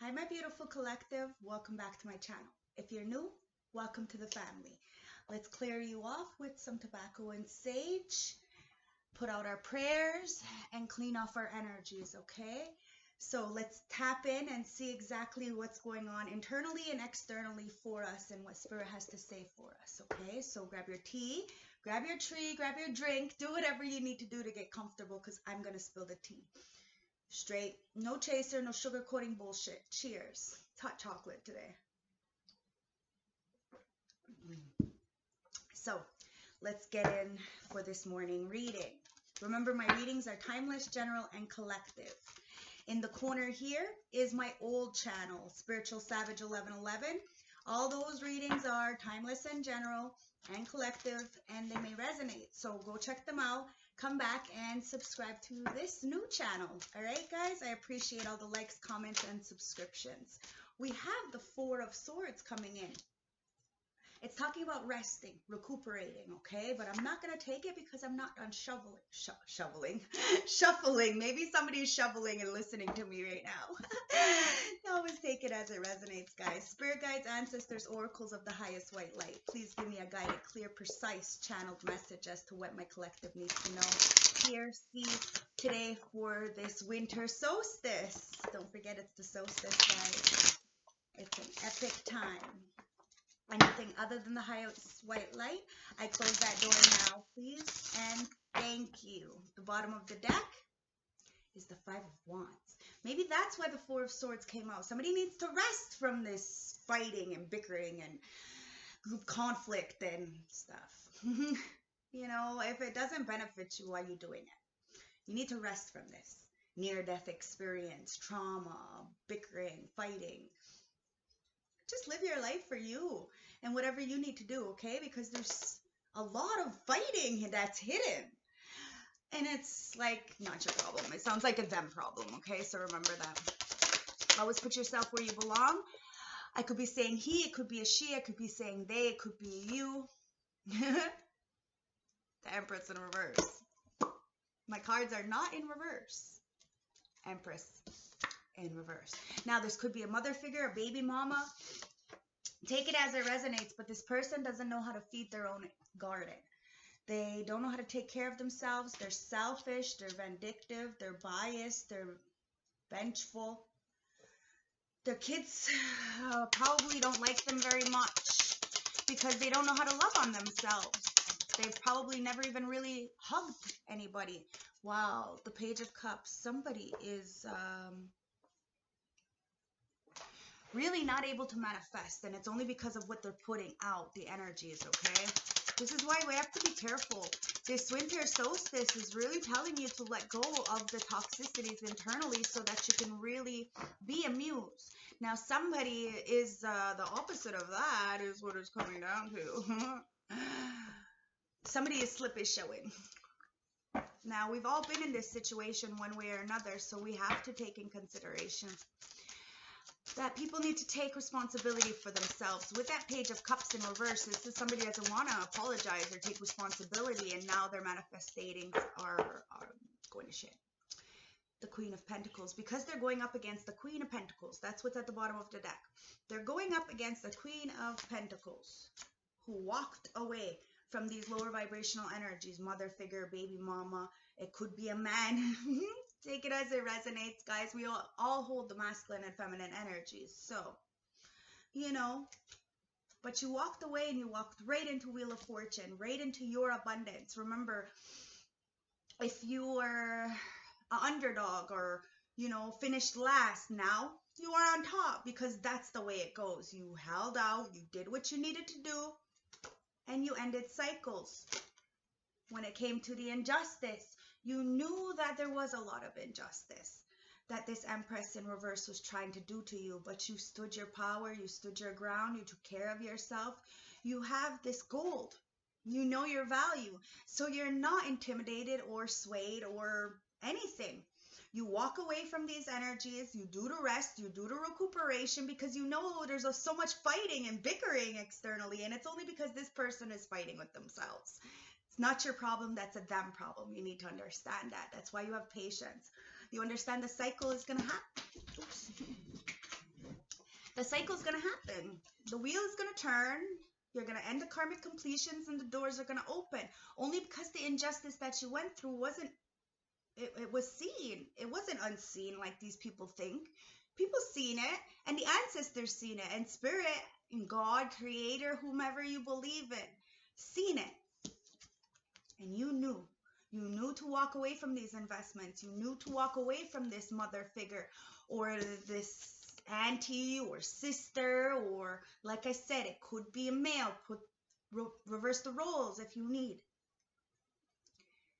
Hi, my beautiful collective. Welcome back to my channel. If you're new, welcome to the family. Let's clear you off with some tobacco and sage, put out our prayers, and clean off our energies, okay? So let's tap in and see exactly what's going on internally and externally for us and what Spirit has to say for us, okay? So grab your tea, grab your tree, grab your drink, do whatever you need to do to get comfortable because I'm going to spill the tea. Straight, no chaser, no sugar coating bullshit. Cheers. It's hot chocolate today. So let's get in for this morning reading. Remember, my readings are timeless, general, and collective. In the corner here is my old channel, Spiritual Savage 1111. All those readings are timeless and general and collective, and they may resonate. So go check them out. Come back and subscribe to this new channel. All right, guys? I appreciate all the likes, comments, and subscriptions. We have the Four of Swords coming in. It's talking about resting, recuperating, okay? But I'm not going to take it because I'm not done shuffling. Maybe somebody's shoveling and listening to me right now. Always take it as it resonates, guys. Spirit guides, ancestors, oracles of the highest white light. Please give me a guided, clear, precise, channeled message as to what my collective needs to know. Here, see, today for this winter solstice. Don't forget it's the solstice, guys. It's an epic time. Anything other than the highest white light, I close that door now, please, and thank you. The bottom of the deck is the Five of Wands. Maybe that's why the Four of Swords came out. Somebody needs to rest from this fighting and bickering and group conflict and stuff. You know, if it doesn't benefit you, why are you doing it? You need to rest from this near-death experience, trauma, bickering, fighting. Just live your life for you and whatever you need to do, okay? Because there's a lot of fighting that's hidden. And it's like not your problem. It sounds like a them problem, okay? So remember that. Always put yourself where you belong. I could be saying he, it could be a she, I could be saying they, it could be you. The Empress in reverse. My cards are not in reverse. Empress in reverse. Now, this could be a mother figure, a baby mama. Take it as it resonates, but this person doesn't know how to feed their own garden. They don't know how to take care of themselves. They're selfish, they're vindictive, they're biased, they're vengeful. Their kids probably don't like them very much because they don't know how to love on themselves. They've probably never even really hugged anybody. Wow, the Page of Cups. Somebody is really not able to manifest, and it's only because of what they're putting out, the energies, okay? This is why we have to be careful. This winter solstice is really telling you to let go of the toxicities internally so that you can really be a muse. Now, somebody is the opposite of that is what it's coming down to. Somebody is slip is showing. Now, we've all been in this situation one way or another, so we have to take in consideration that people need to take responsibility for themselves. With that Page of Cups in reverse, this is somebody that doesn't want to apologize or take responsibility, and now their manifestations are going to shit. The Queen of Pentacles, because they're going up against the Queen of Pentacles. That's what's at the bottom of the deck. They're going up against the Queen of Pentacles, who walked away from these lower vibrational energies, mother figure, baby mama. It could be a man. Take it as it resonates, guys. We all hold the masculine and feminine energies. So, you know, but you walked away and you walked right into Wheel of Fortune, right into your abundance. Remember, if you were an underdog or, you know, finished last, now you are on top because that's the way it goes. You held out, you did what you needed to do, and you ended cycles. When it came to the injustice, you knew that there was a lot of injustice that this Empress in reverse was trying to do to you, but you stood your power, you stood your ground, you took care of yourself. You have this gold. You know your value. So you're not intimidated or swayed or anything. You walk away from these energies, you do the rest, you do the recuperation because you know there's so much fighting and bickering externally, and it's only because this person is fighting with themselves. It's not your problem, that's a them problem. You need to understand that. That's why you have patience. You understand the cycle is going to happen. Oops. a cycle's going to happen. The wheel is going to turn. You're going to end the karmic completions and the doors are going to open. Only because the injustice that you went through wasn't, it was seen. It wasn't unseen like these people think. People seen it, and the ancestors seen it, and spirit and God, creator, whomever you believe in, seen it. And you knew. You knew to walk away from these investments. You knew to walk away from this mother figure or this auntie or sister, or like I said, it could be a male. Reverse the roles if you need.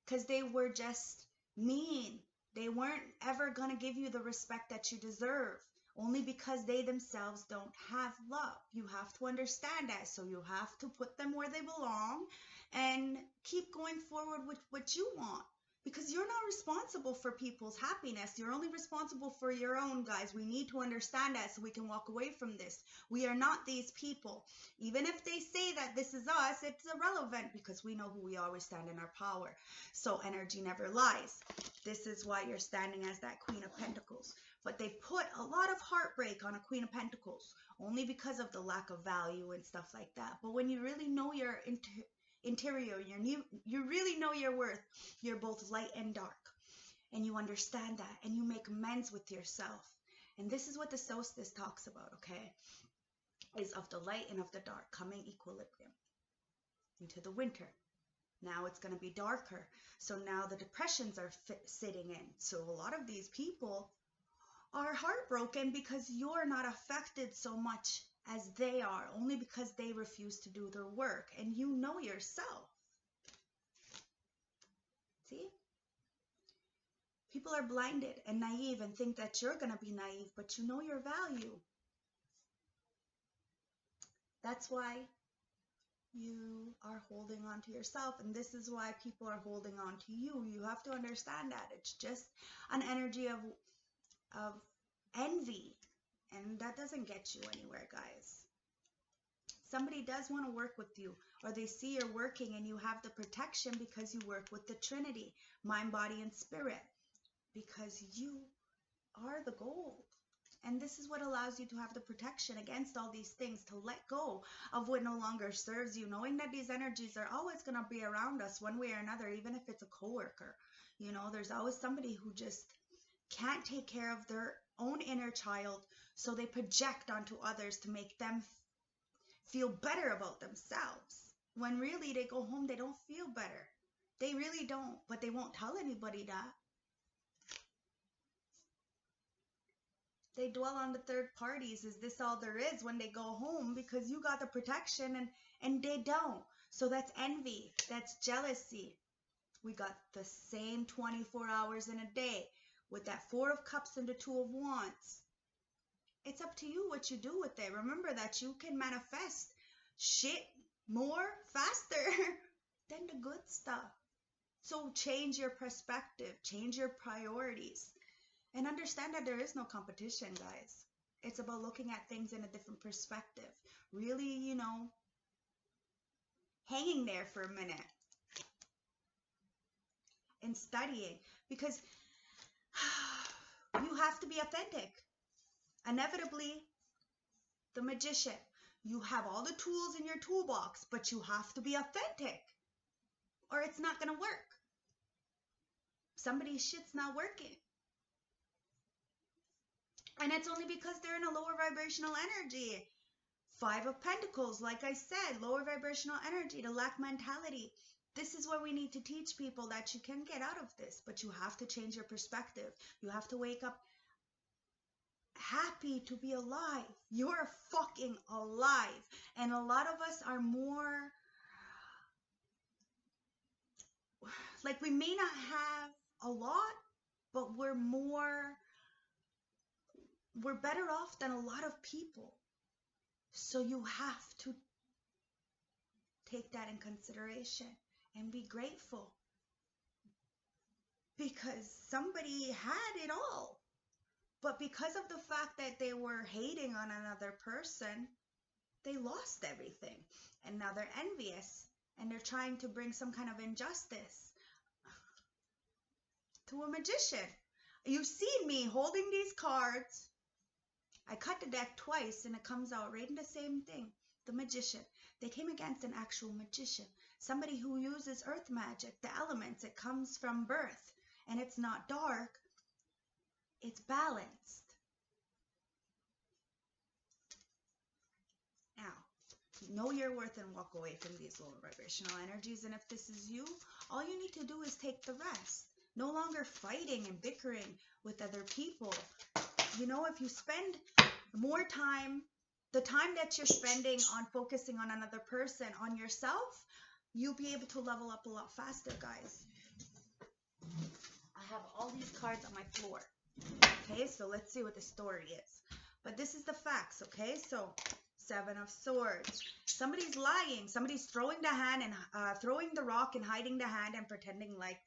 Because they were just mean. They weren't ever going to give you the respect that you deserve, only because they themselves don't have love. You have to understand that. So you have to put them where they belong and keep going forward with what you want, because you're not responsible for people's happiness. You're only responsible for your own, guys. We need to understand that so we can walk away from this. We are not these people. Even if they say that this is us, it's irrelevant because we know who we are. We stand in our power. So energy never lies. This is why you're standing as that Queen of Pentacles. But they put a lot of heartbreak on a Queen of Pentacles only because of the lack of value and stuff like that. But when you really know your interior, you really know your worth. You're both light and dark, and you understand that, and you make amends with yourself. And this is what the solstice talks about, okay? Is of the light and of the dark coming equilibrium into the winter. Now it's going to be darker. So now the depressions are sitting in. So a lot of these people are heartbroken because you're not affected so much as they are, only because they refuse to do their work. And you know yourself. See? People are blinded and naive and think that you're going to be naive, but you know your value. That's why you are holding on to yourself, and this is why people are holding on to you. You have to understand that. It's just an energy of envy, and that doesn't get you anywhere, guys. Somebody does want to work with you, or they see you're working and you have the protection because you work with the Trinity, mind, body, and spirit, because you are the gold. And this is what allows you to have the protection against all these things, to let go of what no longer serves you, knowing that these energies are always going to be around us one way or another, even if it's a coworker. You know, there's always somebody who just can't take care of their own inner child, so they project onto others to make them feel better about themselves. When really they go home, they don't feel better. They really don't, but they won't tell anybody that. They dwell on the third parties. Is this all there is when they go home? Because you got the protection and they don't. So that's envy. That's jealousy. We got the same 24 hours in a day with that 4 of Cups and the 2 of Wands. It's up to you what you do with it. Remember that you can manifest shit more faster than the good stuff. So change your perspective. Change your priorities. And understand that there is no competition, guys. It's about looking at things in a different perspective. Really, you know, hanging there for a minute and studying. Because you have to be authentic. Inevitably, the Magician. You have all the tools in your toolbox, but you have to be authentic, or it's not going to work. Somebody's shit's not working. And it's only because they're in a lower vibrational energy. 5 of Pentacles, like I said, lower vibrational energy, the lack mentality. This is what we need to teach people, that you can get out of this, but you have to change your perspective. You have to wake up happy to be alive. You're fucking alive. And a lot of us are more, like, we may not have a lot, but we're better off than a lot of people. So you have to take that in consideration and be grateful, because somebody had it all. But because of the fact that they were hating on another person, they lost everything. And now they're envious, and they're trying to bring some kind of injustice to a magician. You've seen me holding these cards. I cut the deck twice and it comes out right in the same thing. The Magician. They came against an actual magician. Somebody who uses earth magic, the elements. It comes from birth. And it's not dark. It's balanced. Now, know your worth and walk away from these lower vibrational energies. And if this is you, all you need to do is take the rest. No longer fighting and bickering with other people. You know, if you spend more time, the time that you're spending on focusing on another person, on yourself, you'll be able to level up a lot faster, guys. I have all these cards on my floor. Okay, so let's see what the story is. But this is the facts, okay? So, Seven of Swords. Somebody's lying. Somebody's throwing the hand and throwing the rock and hiding the hand and pretending like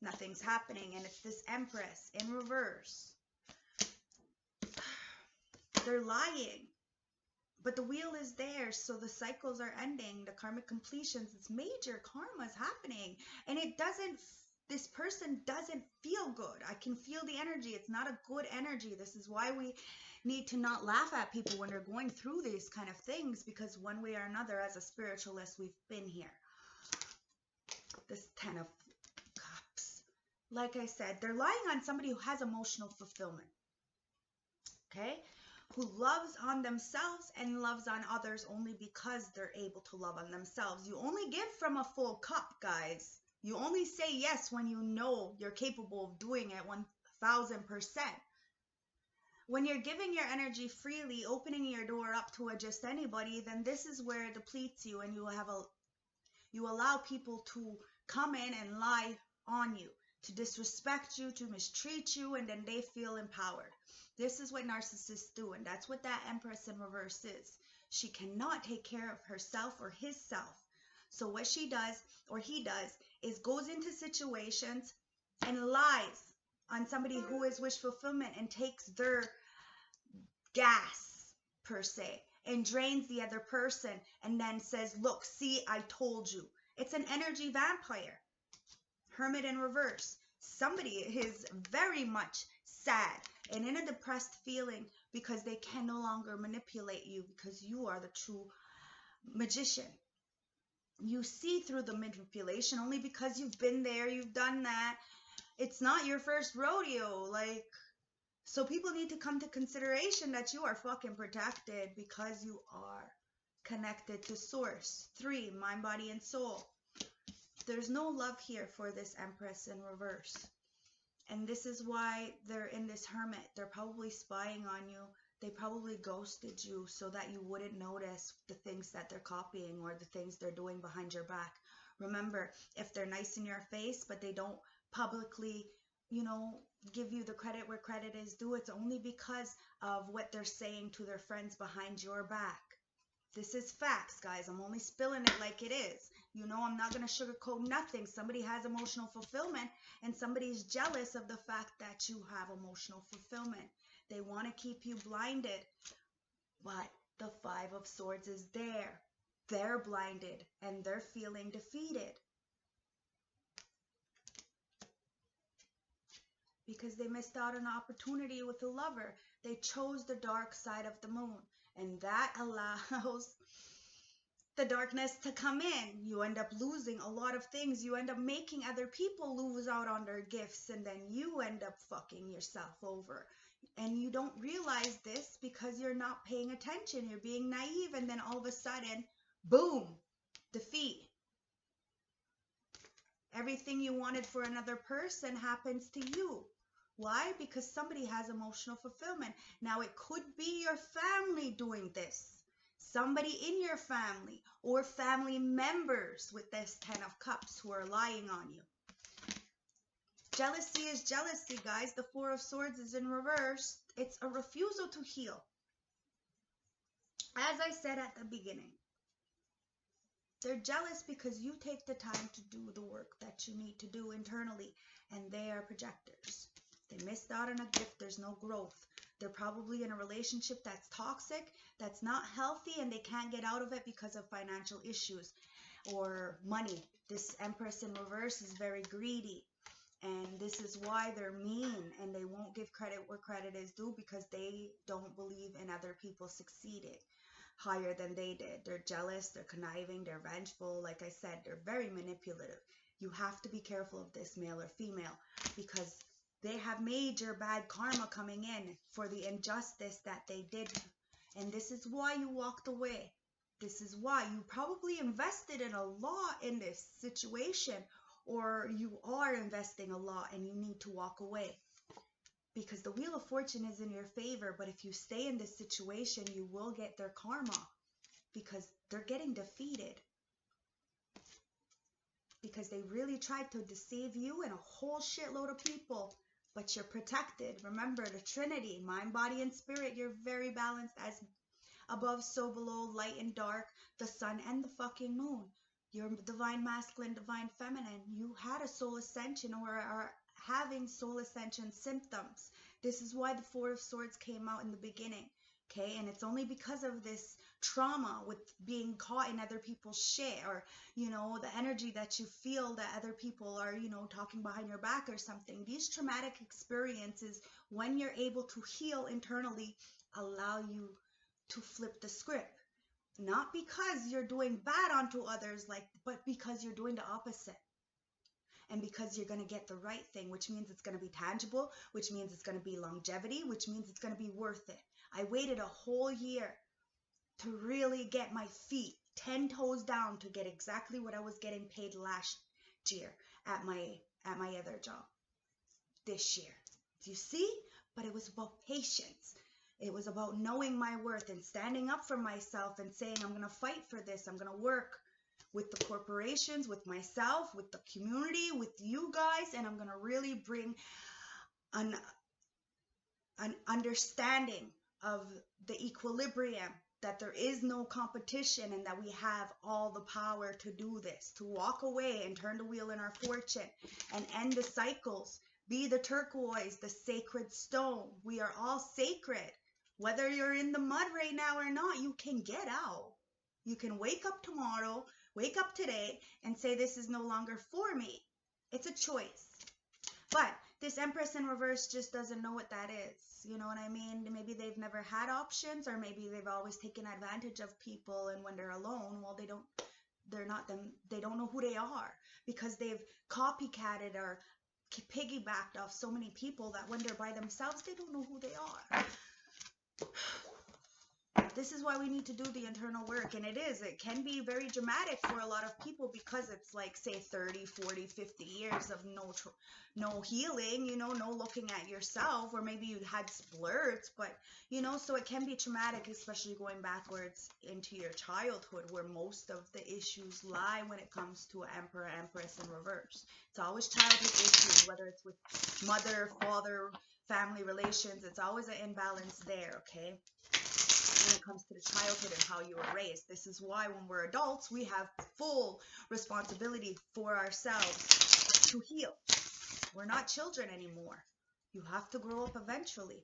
nothing's happening. And it's this Empress in reverse. They're lying. But the wheel is there, so the cycles are ending. The karmic completions, it's major karma is happening. And it doesn't, this person doesn't feel good. I can feel the energy. It's not a good energy. This is why we need to not laugh at people when they're going through these kind of things, because one way or another, as a spiritualist, we've been here. This Ten of Cups. Like I said, they're lying on somebody who has emotional fulfillment. Okay? Who loves on themselves and loves on others only because they're able to love on themselves. You only give from a full cup, guys. You only say yes when you know you're capable of doing it 1000%. When you're giving your energy freely, opening your door up to just anybody, then this is where it depletes you, and you allow people to come in and lie on you, to disrespect you, to mistreat you, and then they feel empowered. This is what narcissists do, and that's what that Empress in reverse is. She cannot take care of herself or his self. So what she does, or he does, is goes into situations and lies on somebody who is wish fulfillment and takes their gas, per se, and drains the other person and then says, look, see, I told you. It's an energy vampire. Hermit in reverse. Somebody is very much sad and in a depressed feeling because they can no longer manipulate you, because you are the true magician. You see through the manipulation only because you've been there, you've done that. It's not your first rodeo. Like, so people need to come to consideration that you are fucking protected because you are connected to source. 3, mind, body, and soul. There's no love here for this Empress in reverse. And this is why they're in this hermit. They're probably spying on you. They probably ghosted you so that you wouldn't notice the things that they're copying or the things they're doing behind your back. Remember, if they're nice in your face, but they don't publicly, you know, give you the credit where credit is due, it's only because of what they're saying to their friends behind your back. This is facts, guys. I'm only spilling it like it is. You know, I'm not going to sugarcoat nothing. Somebody has emotional fulfillment and somebody's jealous of the fact that you have emotional fulfillment. They want to keep you blinded. But the 5 of Swords is there. They're blinded and they're feeling defeated. Because they missed out on an opportunity with the lover. They chose the dark side of the moon. And that allows the darkness to come in. You end up losing a lot of things. You end up making other people lose out on their gifts. And then you end up fucking yourself over. And you don't realize this because you're not paying attention. You're being naive. And then all of a sudden, boom, defeat. Everything you wanted for another person happens to you. Why? Because somebody has emotional fulfillment. Now, it could be your family doing this. Somebody in your family or family members with this 10 of Cups who are lying on you. Jealousy is jealousy, guys. The 4 of Swords is in reverse. It's a refusal to heal. As I said at the beginning, they're jealous because you take the time to do the work that you need to do internally, and they are projectors. They missed out on a gift. There's no growth. They're probably in a relationship that's toxic, that's not healthy, and they can't get out of it because of financial issues or money. This Empress in reverse is very greedy. And this is why they're mean and they won't give credit where credit is due, because they don't believe in other people succeeding higher than they did. They're jealous, they're conniving, they're vengeful. Like I said, they're very manipulative. You have to be careful of this, male or female, because they have major bad karma coming in for the injustice that they did. And this is why you walked away. This is why you probably invested in a lot in this situation, or you are investing a lot and you need to walk away. Because the Wheel of Fortune is in your favor, but if you stay in this situation, you will get their karma, because they're getting defeated. Because they really tried to deceive you and a whole shitload of people, but you're protected. Remember the Trinity, mind, body, and spirit. You're very balanced, as above, so below, light and dark, the sun and the fucking moon. You're divine masculine, divine feminine. You had a soul ascension or are having soul ascension symptoms. This is why the Four of Swords came out in the beginning. Okay, and it's only because of this trauma with being caught in other people's shit, or, you know, the energy that you feel that other people are, you know, talking behind your back or something. These traumatic experiences, when you're able to heal internally, allow you to flip the script. Not because you're doing bad onto others, but because you're doing the opposite. And because you're going to get the right thing, which means it's going to be tangible, which means it's going to be longevity, which means it's going to be worth it. I waited a whole year to really get my feet 10 toes down to get exactly what I was getting paid last year at my other job this year. Do you see? But it was about patience. It was about knowing my worth and standing up for myself and saying, I'm going to fight for this. I'm going to work with the corporations, with myself, with the community, with you guys, and I'm going to really bring an understanding of the equilibrium, that there is no competition and that we have all the power to do this, to walk away and turn the wheel in our fortune and end the cycles. Be the turquoise, the sacred stone. We are all sacred. Whether you're in the mud right now or not, you can get out. You can wake up tomorrow, wake up today, and say, this is no longer for me. It's a choice. But this Empress in reverse just doesn't know what that is. You know what I mean? Maybe they've never had options, or maybe they've always taken advantage of people, and when they're alone, well, they don't know who they are, because they've copycatted or piggybacked off so many people that when they're by themselves, they don't know who they are. This is why we need to do the internal work, and it can be very dramatic for a lot of people, because it's like, say, 30, 40, 50 years of no healing, you know, no looking at yourself, or maybe you had splurts, but, you know, so it can be traumatic, especially going backwards into your childhood, where most of the issues lie when it comes to Emperor, Empress in reverse. It's always childhood issues, whether it's with mother, father, family relations. It's always an imbalance there, okay? When it comes to the childhood and how you were raised. This is why when we're adults, we have full responsibility for ourselves to heal. We're not children anymore. You have to grow up eventually.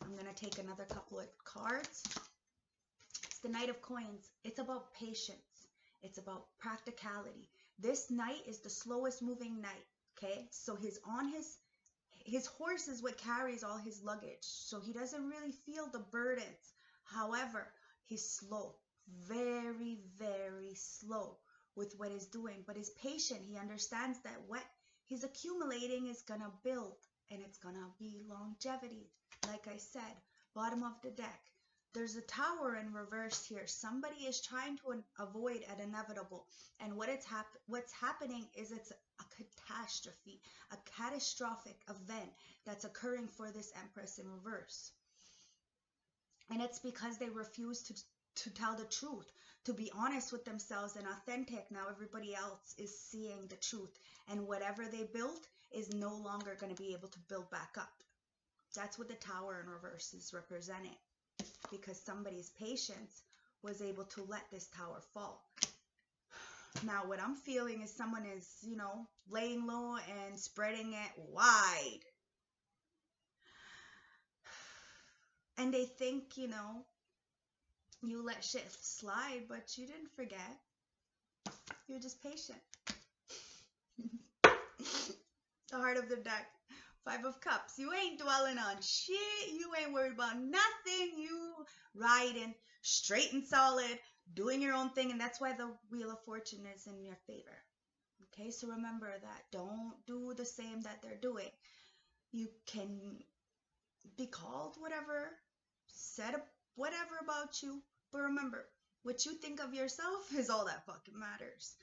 I'm going to take another couple of cards. It's the Knight of Coins. It's about patience. It's about practicality. This knight is the slowest moving knight, okay? So his horse is what carries all his luggage. So he doesn't really feel the burdens. However, he's slow, very, very slow with what he's doing, but he's patient. He understands that what he's accumulating is going to build, and it's going to be longevity. Like I said, bottom of the deck, there's a Tower in reverse here. Somebody is trying to avoid an inevitable, and what's happening is it's a catastrophe, a catastrophic event that's occurring for this Empress in reverse. And it's because they refuse to tell the truth, to be honest with themselves and authentic. Now everybody else is seeing the truth, and whatever they built is no longer going to be able to build back up. That's what the Tower in reverse is representing, because somebody's patience was able to let this tower fall. Now what I'm feeling is someone is, you know, laying low and spreading it wide. And they think, you know, you let shit slide, but you didn't forget. You're just patient. The heart of the deck. 5 of Cups. You ain't dwelling on shit. You ain't worried about nothing. You riding straight and solid, doing your own thing. And that's why the Wheel of Fortune is in your favor. Okay, so remember that. Don't do the same that they're doing. You can be called whatever, said whatever about you. But remember, what you think of yourself is all that fucking matters.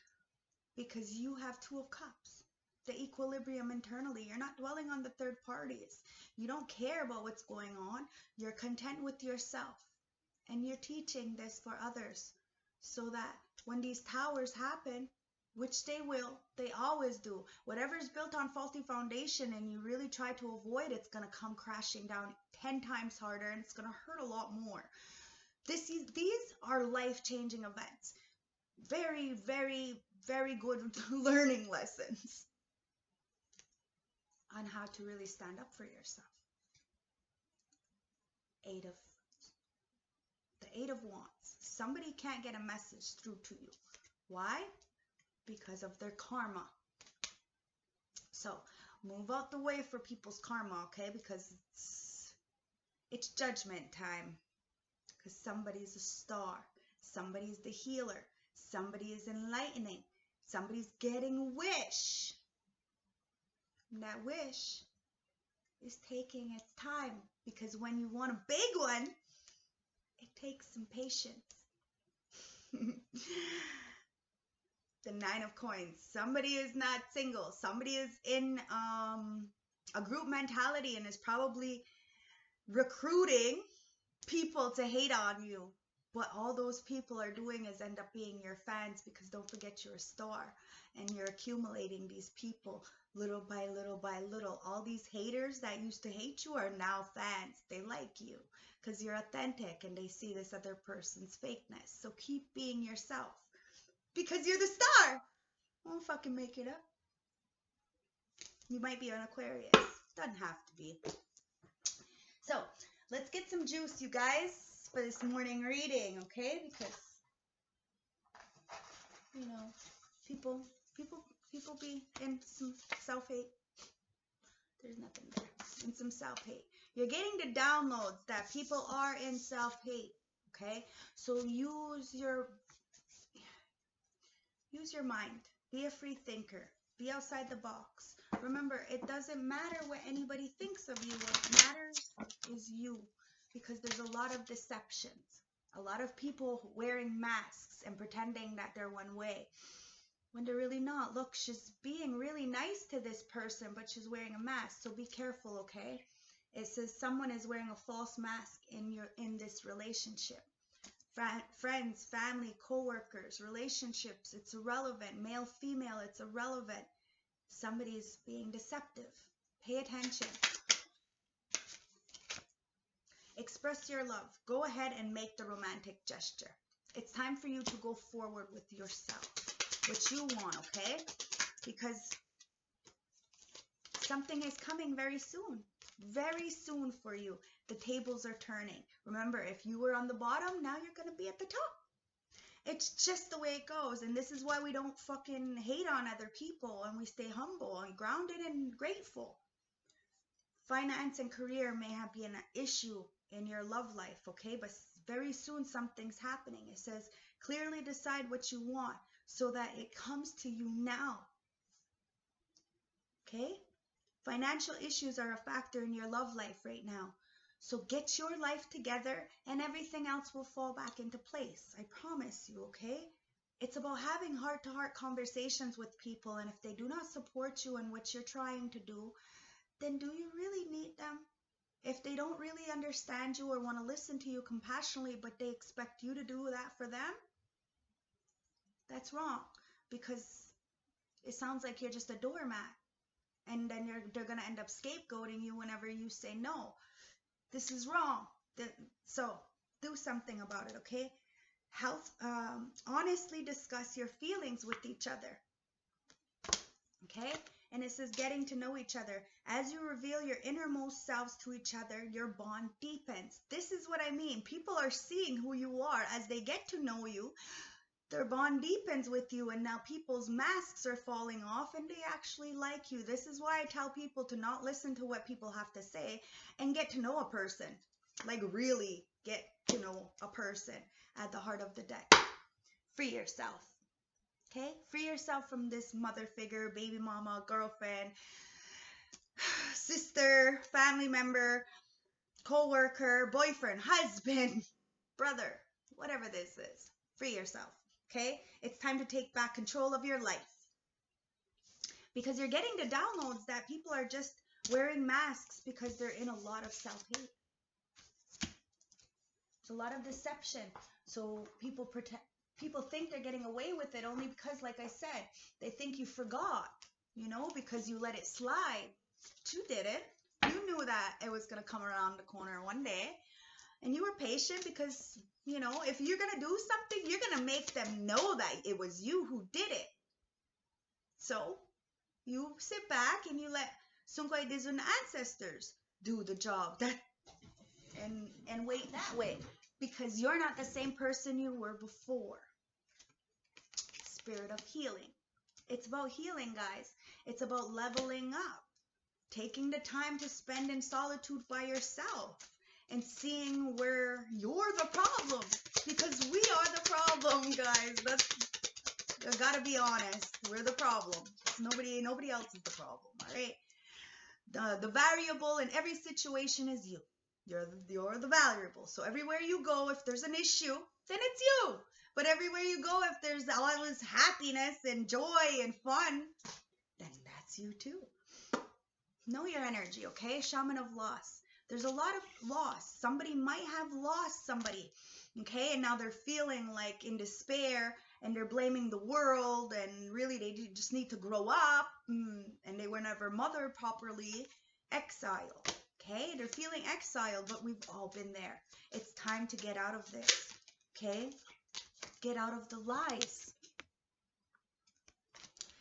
Because you have 2 of Cups. The equilibrium internally. You're not dwelling on the third parties. You don't care about what's going on. You're content with yourself. And you're teaching this for others. So that when these towers happen, which they will, they always do. Whatever's built on faulty foundation and you really try to avoid, it's going to come crashing down 10 times harder and it's going to hurt a lot more. These are life-changing events. Very, very, very good learning lessons on how to really stand up for yourself. The 8 of Wands. Somebody can't get a message through to you. Why? Because of their karma. So move out the way for people's karma, okay? Because it's judgment time. Because somebody's a star. Somebody's the healer. Somebody is enlightening. Somebody's getting a wish. And that wish is taking its time. Because when you want a big one, it takes some patience. The 9 of Coins. Somebody is not single. Somebody is in a group mentality and is probably recruiting people to hate on you. What all those people are doing is end up being your fans, because don't forget you're a star and you're accumulating these people little by little by little. All these haters that used to hate you are now fans. They like you because you're authentic and they see this other person's fakeness. So keep being yourself because you're the star. Don't fucking make it up. You might be an Aquarius. Doesn't have to be. So let's get some juice, you guys, for this morning reading, okay? Because, you know, people be in some self-hate. There's nothing there. In some self-hate. You're getting the downloads that people are in self-hate, okay? So use your mind. Be a free thinker. Be outside the box. Remember, it doesn't matter what anybody thinks of you. What matters is you. Because there's a lot of deceptions. A lot of people wearing masks and pretending that they're one way when they're really not. Look, she's being really nice to this person, but she's wearing a mask. So be careful, okay? It says someone is wearing a false mask in this relationship. Friends, family, co-workers, relationships, it's irrelevant. Male, female, it's irrelevant. Somebody's being deceptive. Pay attention. Express your love. Go ahead and make the romantic gesture. It's time for you to go forward with yourself. What you want, okay? Because something is coming very soon. Very soon for you. The tables are turning. Remember, if you were on the bottom, now you're going to be at the top. It's just the way it goes. And this is why we don't fucking hate on other people and we stay humble and grounded and grateful. Finance and career may have been an issue in your love life, okay? But very soon something's happening. It says, clearly decide what you want so that it comes to you now. Okay? Financial issues are a factor in your love life right now. So get your life together and everything else will fall back into place. I promise you, okay? It's about having heart-to-heart conversations with people, and if they do not support you in what you're trying to do, then do you really need them? If they don't really understand you or want to listen to you compassionately, but they expect you to do that for them, that's wrong, because it sounds like you're just a doormat, and then they're going to end up scapegoating you whenever you say no. This is wrong. So do something about it, okay? Honestly discuss your feelings with each other, okay? And it says getting to know each other. As you reveal your innermost selves to each other, your bond deepens. This is what I mean. People are seeing who you are as they get to know you. their bond deepens with you, and now people's masks are falling off and they actually like you. This is why I tell people to not listen to what people have to say and get to know a person. Like really get to know a person at the heart of the deck. Free yourself. Okay? Free yourself from this mother figure, baby mama, girlfriend, sister, family member, co-worker, boyfriend, husband, brother, whatever this is. Free yourself. Okay? It's time to take back control of your life. Because you're getting the downloads that people are just wearing masks because they're in a lot of self-hate. It's a lot of deception. So people think they're getting away with it only because, like I said, they think you forgot, you know, because you let it slide. But you didn't. You knew that it was going to come around the corner one day. And you were patient because, you know, if you're going to do something, you're going to make them know that it was you who did it. So you sit back and you let Sunkway Dizun ancestors do the job and wait that way. Because you're not the same person you were before. Spirit of healing. It's about healing, guys. It's about leveling up. Taking the time to spend in solitude by yourself. And seeing where you're the problem. Because we are the problem, guys. I gotta be honest. We're the problem. Nobody else is the problem, alright? The variable in every situation is you. You're the variable. So everywhere you go, if there's an issue, then it's you. But everywhere you go, if there's all this happiness and joy and fun, then that's you too. Know your energy, okay? Shaman of loss. There's a lot of loss. Somebody might have lost somebody, okay? And now they're feeling like in despair and they're blaming the world and really they just need to grow up and they were never mothered properly. Exile, okay? They're feeling exiled, but we've all been there. It's time to get out of this, okay? Get out of the lies.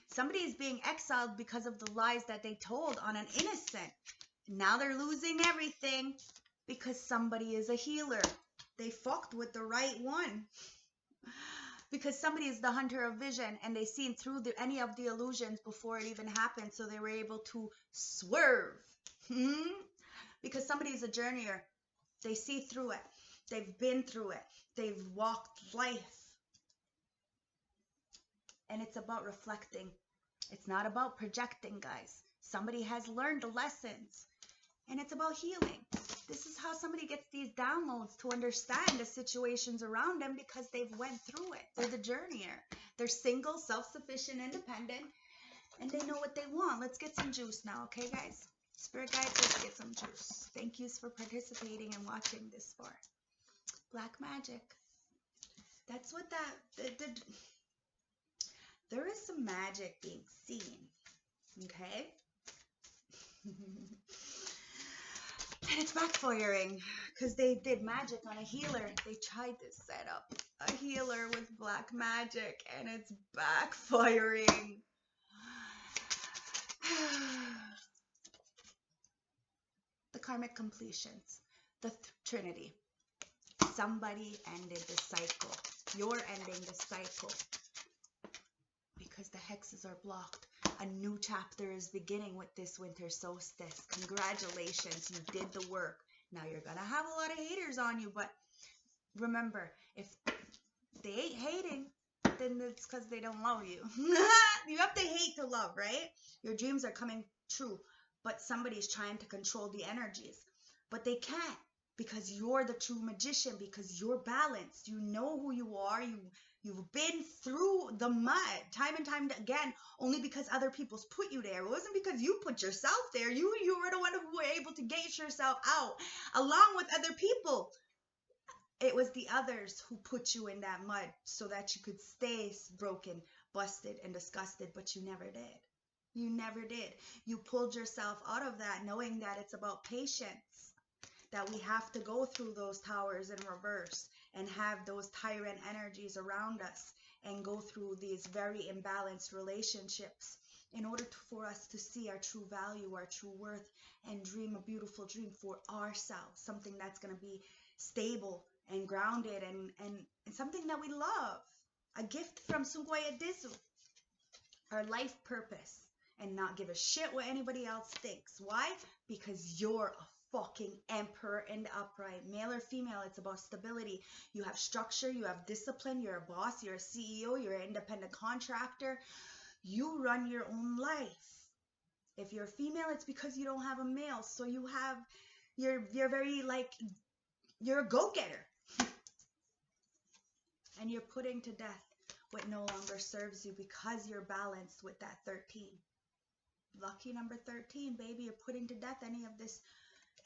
Somebody is being exiled because of the lies that they told on an innocent. Now they're losing everything because somebody is a healer. They fucked with the right one. Because somebody is the hunter of vision and they seen through any of the illusions before it even happened, so they were able to swerve. Because somebody is a journeyer. They see through it. They've been through it. They've walked life. And it's about reflecting. It's not about projecting, guys. Somebody has learned the lessons. And it's about healing. This is how somebody gets these downloads to understand the situations around them because they've went through it. They're the journeyer. They're single, self-sufficient, independent, and they know what they want. Let's get some juice now, okay, guys? Spirit guides, let's get some juice. Thank you for participating and watching this far. Black magic. That's what there is some magic being seen, okay? And it's backfiring because they did magic on a healer. They tried to set up a healer with black magic and it's backfiring. The karmic completions. The Trinity. Somebody ended the cycle. You're ending the cycle. Because the hexes are blocked. A new chapter is beginning with this winter solstice. Congratulations, you did the work. Now you're going to have a lot of haters on you, but remember, if they ain't hating, then it's because they don't love you. You have to hate to love, right? Your dreams are coming true, but somebody's trying to control the energies. But they can't because you're the true magician, because you're balanced. You know who you are. You've been through the mud time and time again, only because other people's put you there. It wasn't because you put yourself there. You were the one who were able to get yourself out along with other people. It was the others who put you in that mud so that you could stay broken, busted, and disgusted, but you never did. You never did. You pulled yourself out of that knowing that it's about patience, that we have to go through those towers in reverse and have those tyrant energies around us and go through these very imbalanced relationships in order for us to see our true value, our true worth, and dream a beautiful dream for ourselves, something that's going to be stable and grounded and something that we love. A gift from Sungwaya Dizu. Our life purpose. And not give a shit what anybody else thinks. Why? Because you're a fucking emperor in the upright. Male or female, it's about stability. You have structure, you have discipline, you're a boss, you're a CEO, you're an independent contractor. You run your own life. If you're a female, it's because you don't have a male. So you're very like, you're a go-getter. And you're putting to death what no longer serves you because you're balanced with that 13. Lucky number 13, baby. You're putting to death any of this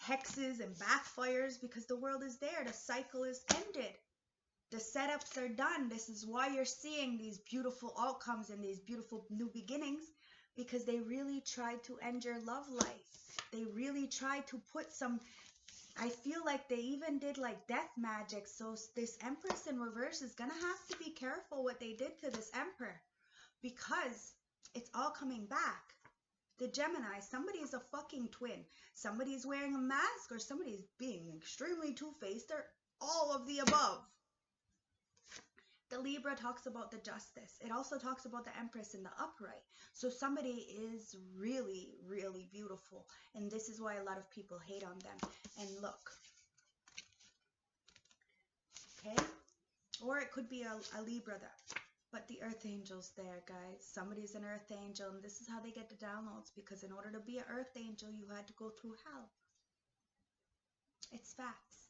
hexes and backfires because the world is there. The cycle is ended. The setups are done. This is why you're seeing these beautiful outcomes and these beautiful new beginnings, because they really tried to end your love life. They really tried to put some, I feel like they even did like death magic. So this Empress in reverse is going to have to be careful what they did to this Emperor, because it's all coming back. The Gemini, somebody's a fucking twin. Somebody's wearing a mask, or somebody's being extremely two-faced, or all of the above. The Libra talks about the justice. It also talks about the Empress in the upright. So somebody is really, really beautiful. And this is why a lot of people hate on them. And look. Okay? Or it could be a Libra that. But the Earth Angel's there, guys. Somebody's an Earth Angel, and this is how they get the downloads. Because in order to be an Earth Angel, you had to go through hell. It's facts.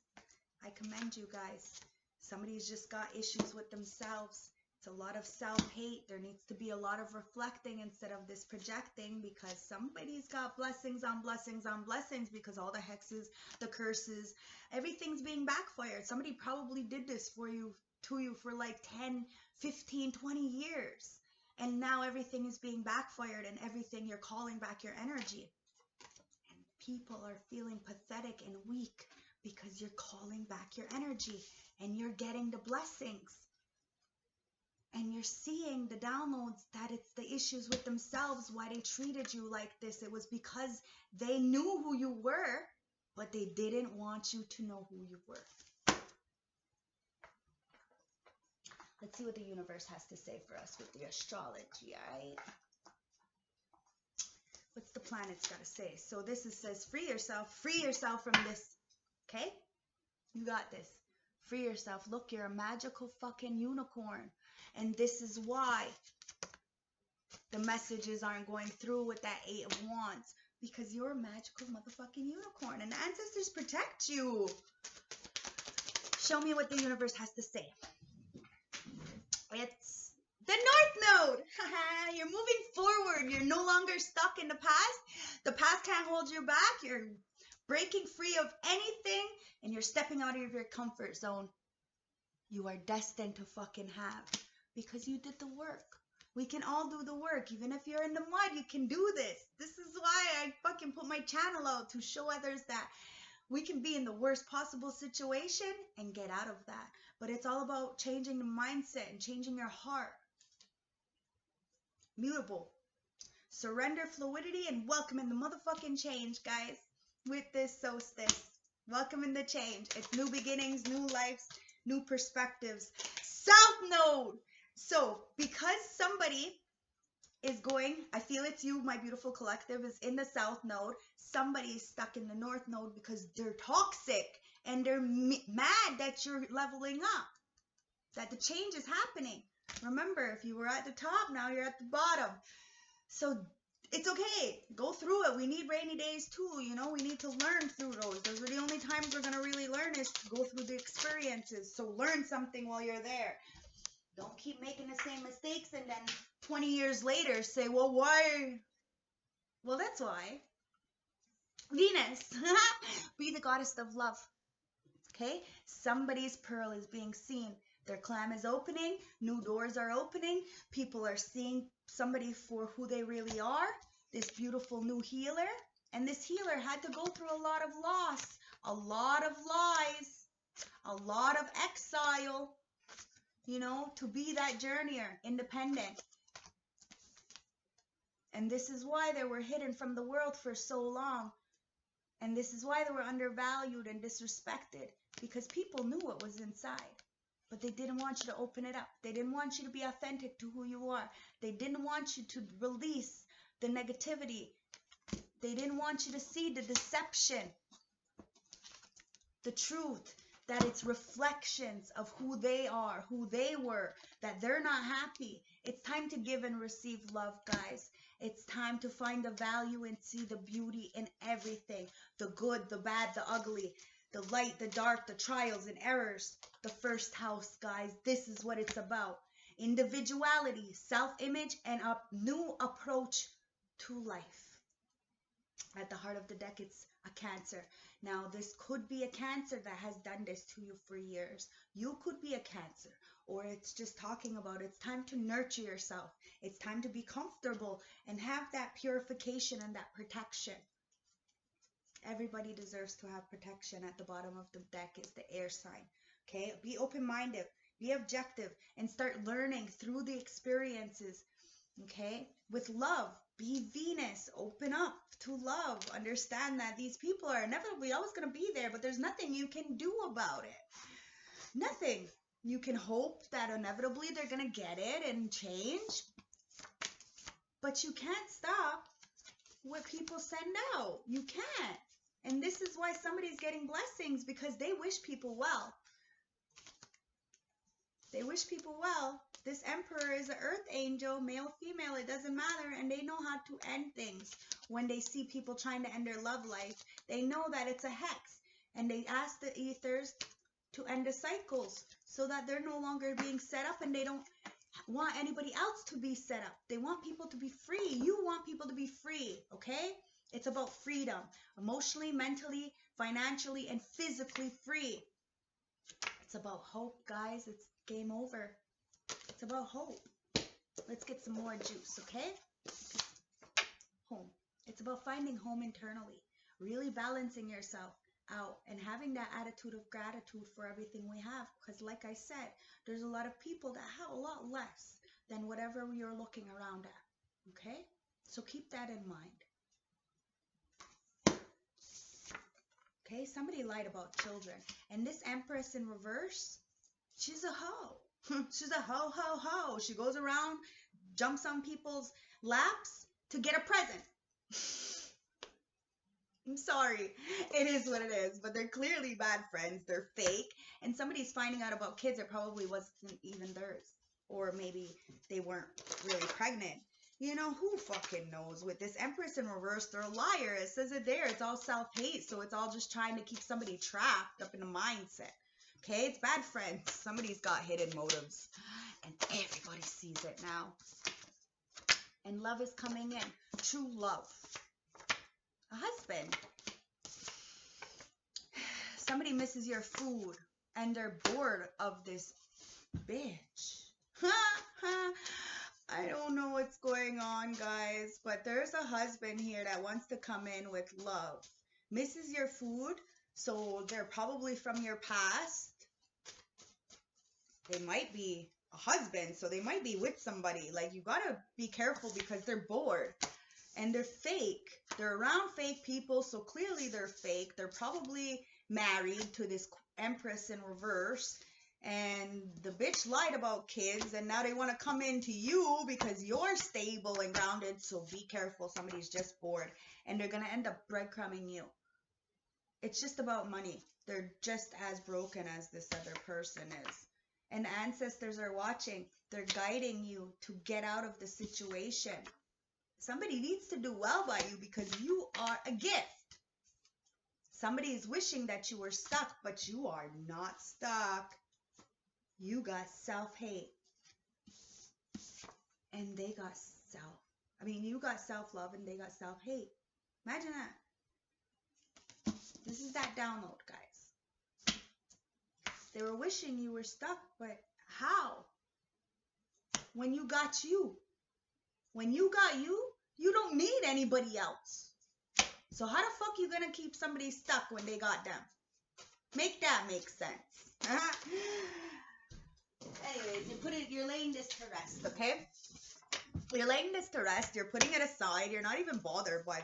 I commend you guys. Somebody's just got issues with themselves. It's a lot of self-hate. There needs to be a lot of reflecting instead of this projecting, because somebody's got blessings on blessings on blessings, because all the hexes, the curses, everything's being backfired. Somebody probably did this for you, to you for like 10, 15, 20 years. And now everything is being backfired, and everything, you're calling back your energy. And people are feeling pathetic and weak because you're calling back your energy, and you're getting the blessings. And you're seeing the downloads that it's the issues with themselves, why they treated you like this. It was because they knew who you were, but they didn't want you to know who you were. Let's see what the universe has to say for us with the astrology, right? What's the planets got to say? So this says free yourself from this, okay? You got this. Free yourself. Look, you're a magical fucking unicorn. And this is why the messages aren't going through with that 8 of Wands, because you're a magical motherfucking unicorn, and the ancestors protect you. Show me what the universe has to say. It's the North Node. You're moving forward. You're no longer stuck in the past. The past can't hold you back. You're breaking free of anything, and you're stepping out of your comfort zone. You are destined to fucking have, because you did the work. We can all do the work. Even if you're in the mud, you can do this. This is why I fucking put my channel out, to show others that we can be in the worst possible situation and get out of that. But it's all about changing the mindset and changing your heart. Mutable. Surrender, fluidity, and welcome in the motherfucking change, guys. With this solstice. Welcome in the change. It's new beginnings, new lives, new perspectives. South Node. So, because somebody is going, I feel it's you, my beautiful collective, is in the South Node. Somebody is stuck in the North Node because they're toxic and they're mad that you're leveling up, that the change is happening. Remember, if you were at the top, now you're at the bottom. So it's okay. Go through it. We need rainy days too, you know. We need to learn through those. Those are the only times we're going to really learn, is to go through the experiences. So learn something while you're there. Don't keep making the same mistakes and then 20 years later say, well, why? Well, that's why. Venus, be the goddess of love. Okay? Somebody's pearl is being seen. Their clam is opening. New doors are opening. People are seeing somebody for who they really are. This beautiful new healer. And this healer had to go through a lot of loss, a lot of lies, a lot of exile, you know, to be that journeyer, independent. And this is why they were hidden from the world for so long. And this is why they were undervalued and disrespected, because people knew what was inside. But they didn't want you to open it up. They didn't want you to be authentic to who you are. They didn't want you to release the negativity. They didn't want you to see the deception, the truth, that it's reflections of who they are, who they were, that they're not happy. It's time to give and receive love, guys. It's time to find the value and see the beauty in everything. The good, the bad, the ugly, the light, the dark, the trials and errors. The first house, guys. This is what it's about. Individuality, self-image, and a new approach to life. At the heart of the deck, it's a Cancer. Now, this could be a Cancer that has done this to you for years. You could be a Cancer, or it's just talking about it's time to nurture yourself. It's time to be comfortable and have that purification and that protection. Everybody deserves to have protection. At the bottom of the deck is the air sign. Okay, be open-minded, be objective, and start learning through the experiences. Okay, with love. Be Venus, open up to love. Understand that these people are inevitably always going to be there, but there's nothing you can do about it. Nothing. You can hope that inevitably they're going to get it and change, but you can't stop what people send out. You can't. And this is why somebody's getting blessings, because they wish people well. They wish people well. This Emperor is an earth angel, male, female, it doesn't matter. And they know how to end things. When they see people trying to end their love life, they know that it's a hex. And they ask the ethers to end the cycles so that they're no longer being set up, and they don't want anybody else to be set up. They want people to be free. You want people to be free, okay? It's about freedom. Emotionally, mentally, financially, and physically free. It's about hope, guys. It's game over. It's about hope. Let's get some more juice, okay? Home. It's about finding home internally. Really balancing yourself out and having that attitude of gratitude for everything we have. Because like I said, there's a lot of people that have a lot less than whatever you're looking around at, okay? So keep that in mind. Okay, somebody lied about children. And this Empress in reverse, she's a hoe. She's a ho. She goes around, jumps on people's laps to get a present. I'm sorry. It is what it is. But they're clearly bad friends. They're fake. And somebody's finding out about kids that probably wasn't even theirs. Or maybe they weren't really pregnant. You know, who fucking knows? With this Empress in reverse, they're a liar. It says it there. It's all self-hate. So it's all just trying to keep somebody trapped up in a mindset. Okay, it's bad friends. Somebody's got hidden motives. And everybody sees it now. And love is coming in. True love. A husband. Somebody misses your food. And they're bored of this bitch. I don't know what's going on, guys. But there's a husband here that wants to come in with love. Misses your food. So they're probably from your past. They might be a husband, so they might be with somebody. Like, you gotta be careful because they're bored. And they're fake. They're around fake people, so clearly they're fake. They're probably married to this Empress in reverse. And the bitch lied about kids, and now they want to come into you because you're stable and grounded. So be careful. Somebody's just bored. And they're going to end up breadcrumbing you. It's just about money. They're just as broken as this other person is. And the ancestors are watching. They're guiding you to get out of the situation. Somebody needs to do well by you because you are a gift. Somebody is wishing that you were stuck, but you are not stuck. You got self-hate. And they got you got self-love and they got self-hate. Imagine that. This is that download, guys. They were wishing you were stuck, but how? When you got you. When you got you, you don't need anybody else. So how the fuck you gonna keep somebody stuck when they got them? Make that make sense. Anyways, you're laying this to rest, okay? You're laying this to rest. You're putting it aside. You're not even bothered by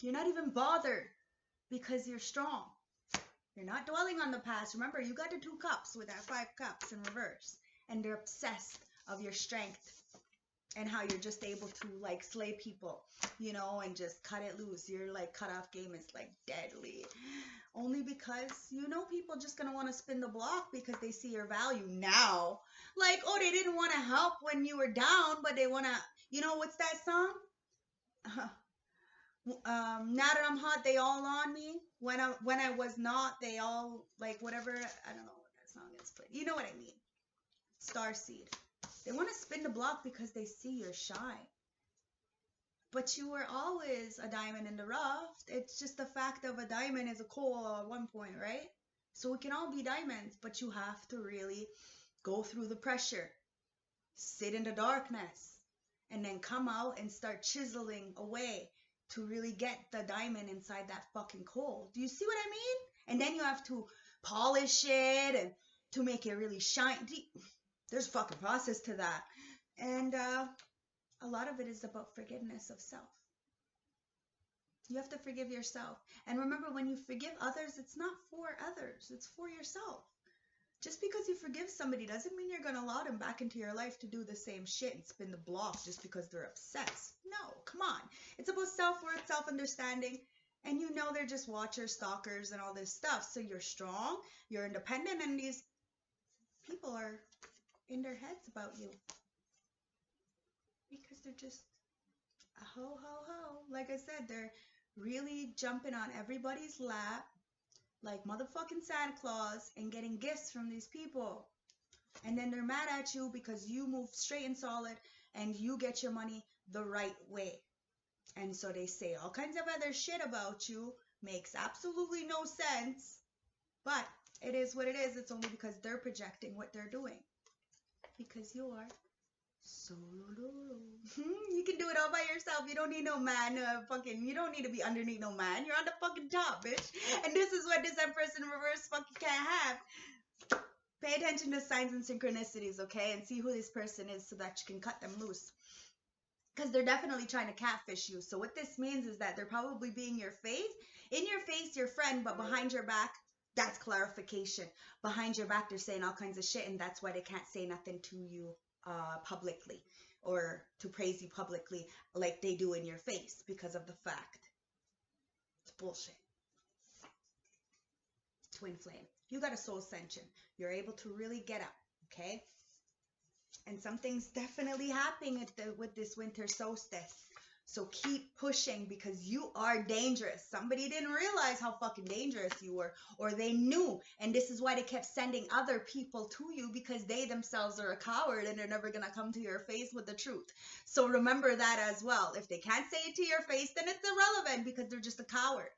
you're not even bothered because you're strong. You're not dwelling on the past. Remember, you got the 2 cups with that 5 cups in reverse. And they're obsessed of your strength and how you're just able to like slay people, you know, and just cut it loose. Your like cutoff game is like deadly. Only because, you know, people just gonna want to spin the block because they see your value now. Like, oh, they didn't want to help when you were down, but they want to, you know, what's that song? Now that I'm hot, they all on me. When I was not, they all like whatever. I don't know what that song is, but you know what I mean. Starseed. They want to spin the block because they see your shine. But you were always a diamond in the rough. It's just the fact of a diamond is a coal at one point, right? So we can all be diamonds, but you have to really go through the pressure, sit in the darkness, and then come out and start chiseling away to really get the diamond inside that fucking coal. Do you see what I mean? And then you have to polish it and to make it really shine. There's a fucking process to that. And a lot of it is about forgiveness of self. You have to forgive yourself. And remember, when you forgive others, it's not for others. It's for yourself. Just because you forgive somebody doesn't mean you're going to allow them back into your life to do the same shit and spin the block just because they're obsessed. No, come on. It's about self-worth, self-understanding. And you know they're just watchers, stalkers, and all this stuff. So you're strong, you're independent, and these people are in their heads about you. Because they're just a ho, ho, ho. Like I said, they're really jumping on everybody's lap like motherfucking Santa Claus and getting gifts from these people. And then they're mad at you because you move straight and solid and you get your money the right way. And so they say all kinds of other shit about you. Makes absolutely no sense. But it is what it is. It's only because they're projecting what they're doing. Because you are solo. You can do it all by yourself. You don't need no man. You don't need to be underneath no man. You're on the fucking top, bitch. And this is what this Empress in reverse fucking can't have. Pay attention to signs and synchronicities, okay? And see who this person is so that you can cut them loose. Because they're definitely trying to catfish you. So what this means is that they're probably being your face. In your face, your friend, but behind your back, that's clarification. Behind your back, they're saying all kinds of shit, and that's why they can't say nothing to you publicly or to praise you publicly like they do in your face because of the fact. It's bullshit. Twin flame. You got a soul ascension. You're able to really get up, okay? And something's definitely happening with this winter solstice. So keep pushing because you are dangerous. Somebody didn't realize how fucking dangerous you were, or they knew. And this is why they kept sending other people to you, because they themselves are a coward and they're never going to come to your face with the truth. So remember that as well. If they can't say it to your face, then it's irrelevant because they're just a coward.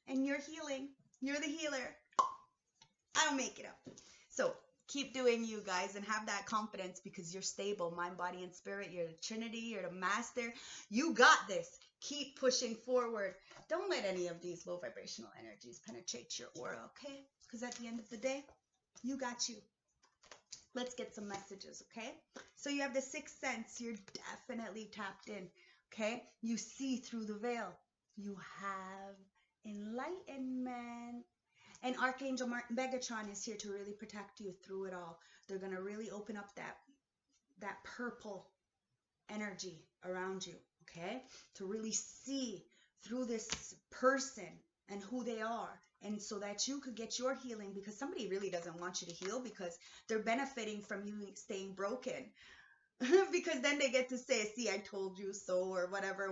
And you're healing. You're the healer. I don't make it up. So keep doing you guys and have that confidence because you're stable, mind, body, and spirit. You're the Trinity. You're the master. You got this. Keep pushing forward. Don't let any of these low vibrational energies penetrate your aura, okay? Because at the end of the day, you got you. Let's get some messages, okay? So you have the sixth sense. You're definitely tapped in, okay? You see through the veil. You have enlightenment. And Archangel Megatron is here to really protect you through it all. They're going to really open up that purple energy around you, okay? To really see through this person and who they are. And so that you could get your healing, because somebody really doesn't want you to heal because they're benefiting from you staying broken. Because then they get to say, see, I told you so, or whatever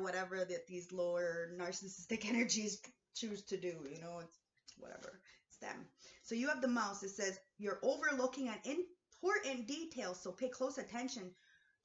that these lower narcissistic energies choose to do, you know, it's whatever. Them. So you have the mouse. It says you're overlooking an important detail, so pay close attention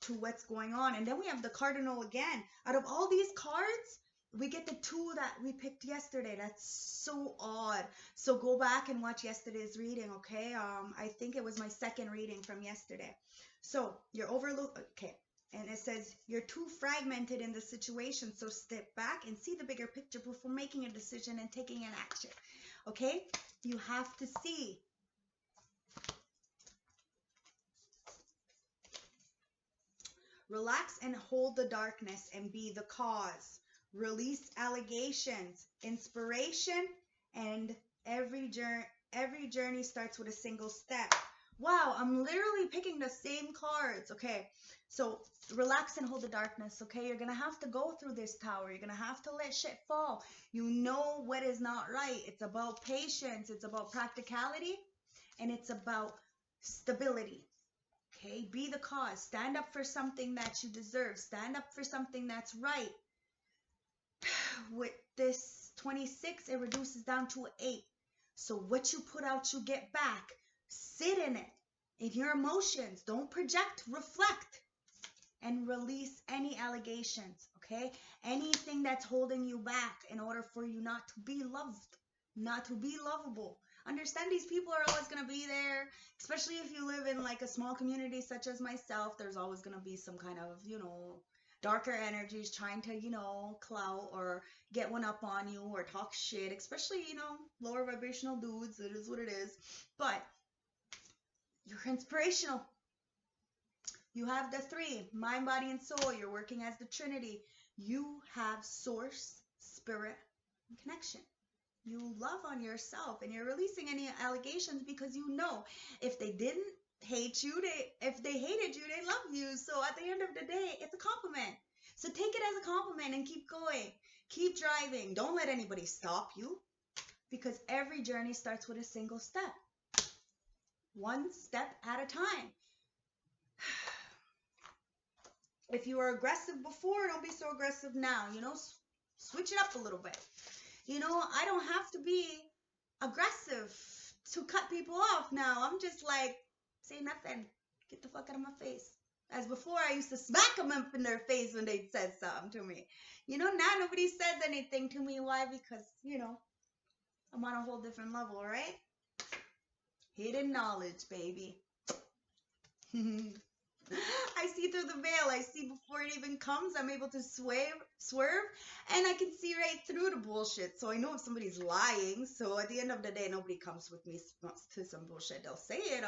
to what's going on. And then we have the cardinal again. Out of all these cards, we get the two that we picked yesterday. That's so odd. So go back and watch yesterday's reading, okay? I think it was my second reading from yesterday. So you're okay. And it says you're too fragmented in the situation, so step back and see the bigger picture before making a decision and taking an action. Okay? You have to see. Relax and hold the darkness and be the cause. Release allegations, inspiration, And every journey starts with a single step. Wow, I'm literally picking the same cards. Okay, so relax and hold the darkness. Okay, you're gonna have to go through this tower. You're gonna have to let shit fall. You know what is not right. It's about patience, it's about practicality, and it's about stability. Okay, be the cause. Stand up for something that you deserve. Stand up for something that's right. With this 26, it reduces down to an 8. So what you put out, you get back. Sit in it, in your emotions. Don't project, reflect, and release any allegations, okay? Anything that's holding you back in order for you not to be loved, not to be lovable. Understand these people are always going to be there, especially if you live in like a small community such as myself. There's always going to be some kind of, darker energies trying to, clout or get one up on you or talk shit, especially, lower vibrational dudes. It is what it is. But you're inspirational. You have the 3, mind, body, and soul. You're working as the Trinity. You have source, spirit, and connection. You love on yourself, and you're releasing any allegations because you know if they didn't hate you, if they hated you, they love you. So at the end of the day, it's a compliment. So take it as a compliment and keep going. Keep driving. Don't let anybody stop you, because every journey starts with a single step. One step at a time. If you were aggressive before, don't be so aggressive now. Switch it up a little bit. I don't have to be aggressive to cut people off now. I'm just like, say nothing. Get the fuck out of my face. As before, I used to smack them up in their face when they said something to me. Now nobody says anything to me. Why? Because, I'm on a whole different level, right? Hidden knowledge, baby. I see through the veil. I see before it even comes. I'm able to swerve, and I can see right through the bullshit. So I know if somebody's lying. So at the end of the day, nobody comes with me to some bullshit. They'll say it,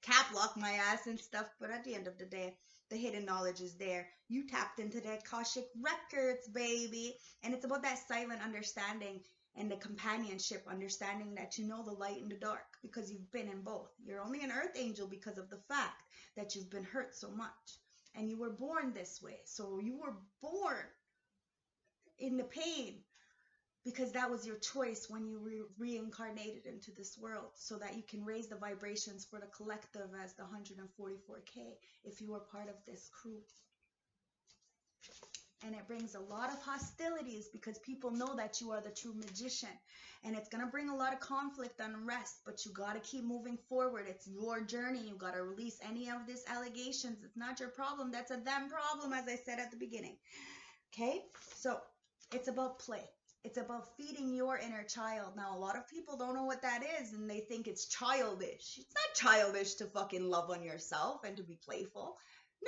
cap lock my ass and stuff. But at the end of the day, the hidden knowledge is there. You tapped into the Akashic records, baby. And it's about that silent understanding and the companionship, understanding that you know the light and the dark because you've been in both. You're only an earth angel because of the fact that you've been hurt so much. And you were born this way. So you were born in the pain because that was your choice when you reincarnated into this world, so that you can raise the vibrations for the collective as the 144K if you were part of this crew. And it brings a lot of hostilities because people know that you are the true magician. And it's going to bring a lot of conflict and unrest, but you got to keep moving forward. It's your journey. You got to release any of these allegations. It's not your problem. That's a them problem, as I said at the beginning. Okay? So it's about play. It's about feeding your inner child. Now, a lot of people don't know what that is, and they think it's childish. It's not childish to fucking love on yourself and to be playful.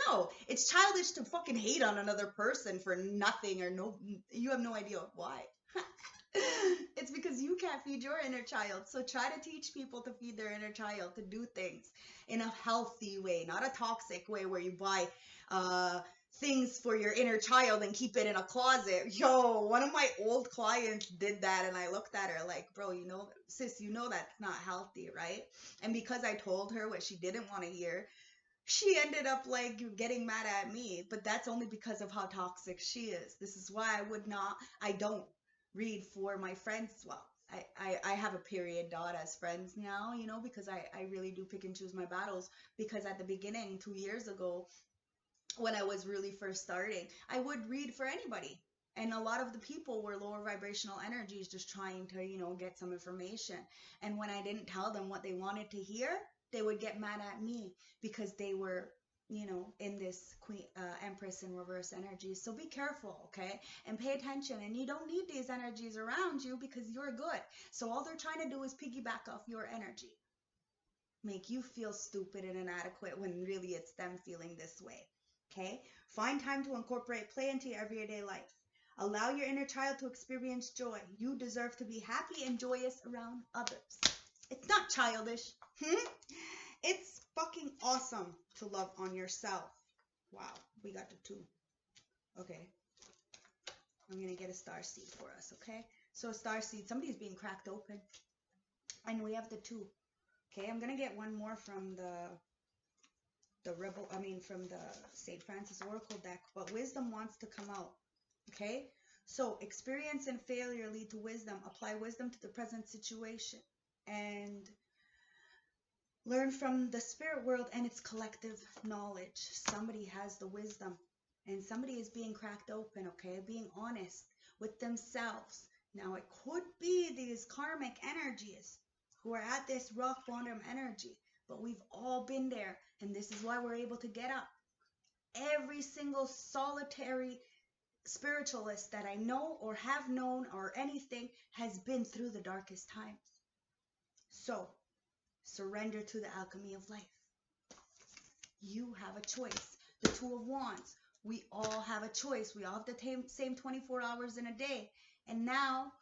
No, it's childish to fucking hate on another person for nothing or you have no idea why. It's because you can't feed your inner child. So try to teach people to feed their inner child, to do things in a healthy way, not a toxic way where you buy things for your inner child and keep it in a closet. Yo, one of my old clients did that, and I looked at her like, bro, sis, that's not healthy, right? And because I told her what she didn't want to hear, she ended up like getting mad at me, but that's only because of how toxic she is. This is why I don't read for my friends. Well, I have a period dot as friends now, because I really do pick and choose my battles, because at the beginning, 2 years ago, when I was really first starting, I would read for anybody. And a lot of the people were lower vibrational energies just trying to, get some information. And when I didn't tell them what they wanted to hear, they would get mad at me because they were, in this Empress in reverse energy. So be careful, okay? And pay attention. And you don't need these energies around you because you're good. So all they're trying to do is piggyback off your energy. Make you feel stupid and inadequate when really it's them feeling this way, okay? Find time to incorporate play into your everyday life. Allow your inner child to experience joy. You deserve to be happy and joyous around others. It's not childish. It's fucking awesome to love on yourself. Wow, we got the 2. Okay. I'm going to get a star seed for us, okay? So starseed, somebody's being cracked open. And we have the 2. Okay, I'm going to get one more from from the St. Francis Oracle deck, but wisdom wants to come out. Okay, so experience and failure lead to wisdom. Apply wisdom to the present situation and learn from the spirit world and its collective knowledge. Somebody has the wisdom and somebody is being cracked open, okay, being honest with themselves. Now it could be these karmic energies who are at this rock bottom energy, but we've all been there, and this is why we're able to get up. Every single solitary spiritualist that I know or have known or anything has been through the darkest times. So surrender to the alchemy of life. You have a choice. The 2 of Wands. We all have a choice. We all have the same 24 hours in a day. And now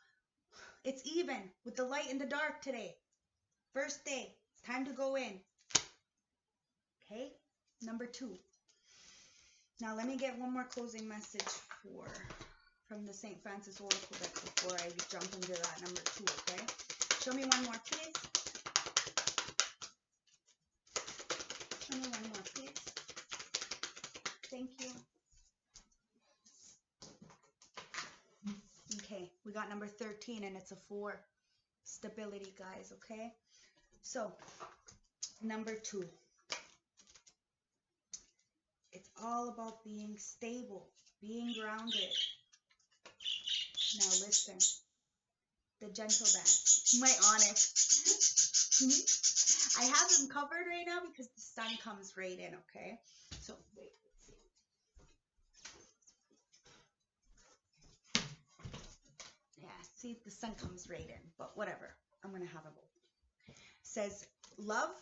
it's even with the light and the dark today. First day. It's time to go in. Okay? Number 2. Now let me get one more closing message from the St. Francis Oracle deck before I jump into that number 2, okay? Show me one more, please. Show me one more, please. Thank you. Okay, we got number 13 and it's a 4. Stability, guys, okay? So, number 2. It's all about being stable, being grounded. Now listen, the gentle dance, my onyx. I have them covered right now because the sun comes right in, okay? So, wait, let's see. Yeah, see, the sun comes right in, but whatever. I'm going to have a both. Says, love,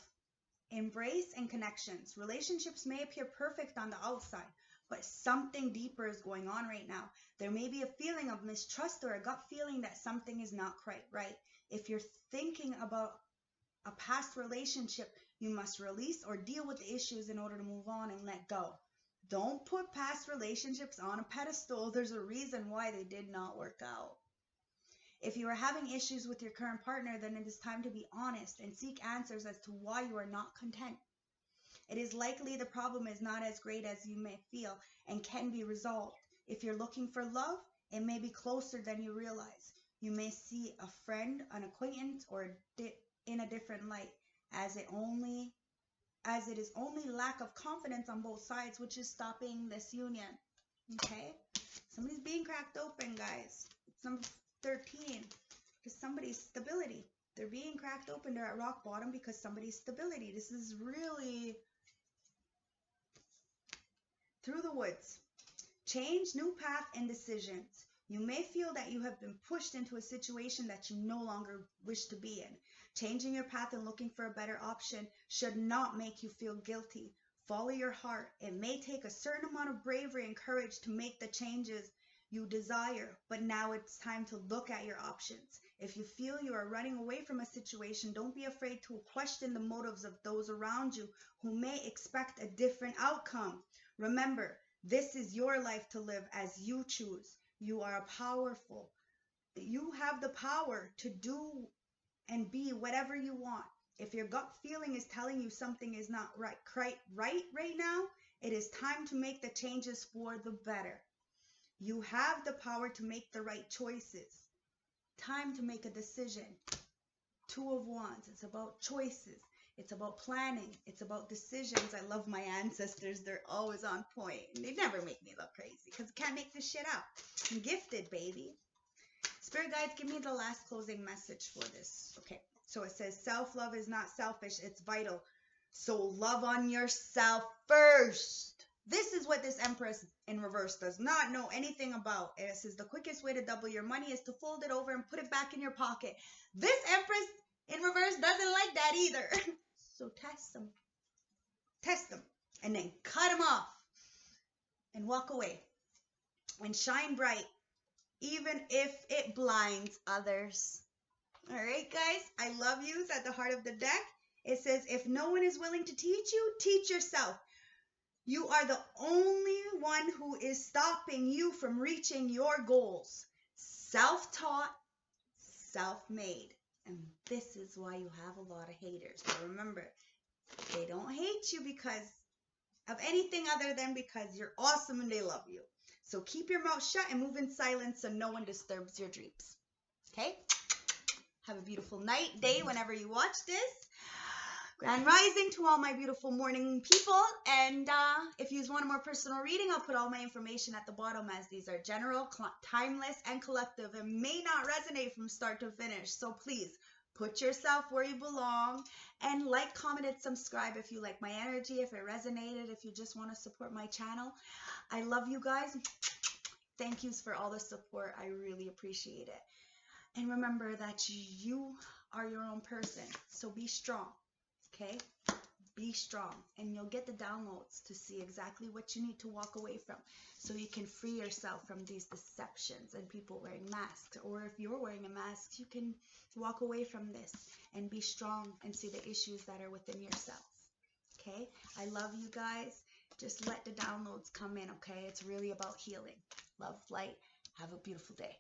embrace, and connections. Relationships may appear perfect on the outside, but something deeper is going on right now. There may be a feeling of mistrust or a gut feeling that something is not quite right. If you're thinking about a past relationship, you must release or deal with the issues in order to move on and let go. Don't put past relationships on a pedestal. There's a reason why they did not work out. If you are having issues with your current partner, then it is time to be honest and seek answers as to why you are not content. It is likely the problem is not as great as you may feel and can be resolved. If you're looking for love, it may be closer than you realize. You may see a friend, an acquaintance, or in a different light, as it is only lack of confidence on both sides, which is stopping this union. Okay? Somebody's being cracked open, guys. It's number 13. Because somebody's stability. They're being cracked open. They're at rock bottom because somebody's stability. This is really through the woods. Change, new path, and decisions. You may feel that you have been pushed into a situation that you no longer wish to be in. Changing your path and looking for a better option should not make you feel guilty. Follow your heart. It may take a certain amount of bravery and courage to make the changes you desire, but now it's time to look at your options. If you feel you are running away from a situation, don't be afraid to question the motives of those around you who may expect a different outcome. Remember, this is your life to live as you choose. You are powerful. You have the power to do and be whatever you want. If your gut feeling is telling you something is not right now, it is time to make the changes for the better. You have the power to make the right choices. Time to make a decision. 2 of Wands. It's about choices. It's about planning. It's about decisions. I love my ancestors. They're always on point. And they never make me look crazy because I can't make this shit up. I'm gifted, baby. Spirit guides, give me the last closing message for this. Okay. So it says, self-love is not selfish. It's vital. So love on yourself first. This is what this Empress in reverse does not know anything about. It says the quickest way to double your money is to fold it over and put it back in your pocket. This Empress in reverse doesn't like that either. So test them. Test them. And then cut them off. And walk away. And shine bright. Even if it blinds others. Alright, guys. I love you. It's at the heart of the deck. It says, if no one is willing to teach you, teach yourself. You are the only one who is stopping you from reaching your goals. Self-taught self-made. And this is why you have a lot of haters. But remember, they don't hate you because of anything other than because you're awesome and they love you. So keep your mouth shut and move in silence so no one disturbs your dreams. Okay? Have a beautiful night, day, whenever you watch this. Grand rising to all my beautiful morning people. And if you want a more personal reading, I'll put all my information at the bottom, as these are general, timeless, and collective and may not resonate from start to finish. So please put yourself where you belong and like, comment, and subscribe if you like my energy, if it resonated, if you just want to support my channel. I love you guys. Thank you for all the support. I really appreciate it. And remember that you are your own person. So be strong. Okay? Be strong. And you'll get the downloads to see exactly what you need to walk away from so you can free yourself from these deceptions and people wearing masks. Or if you're wearing a mask, you can walk away from this and be strong and see the issues that are within yourself. Okay? I love you guys. Just let the downloads come in, okay? It's really about healing. Love, light. Have a beautiful day.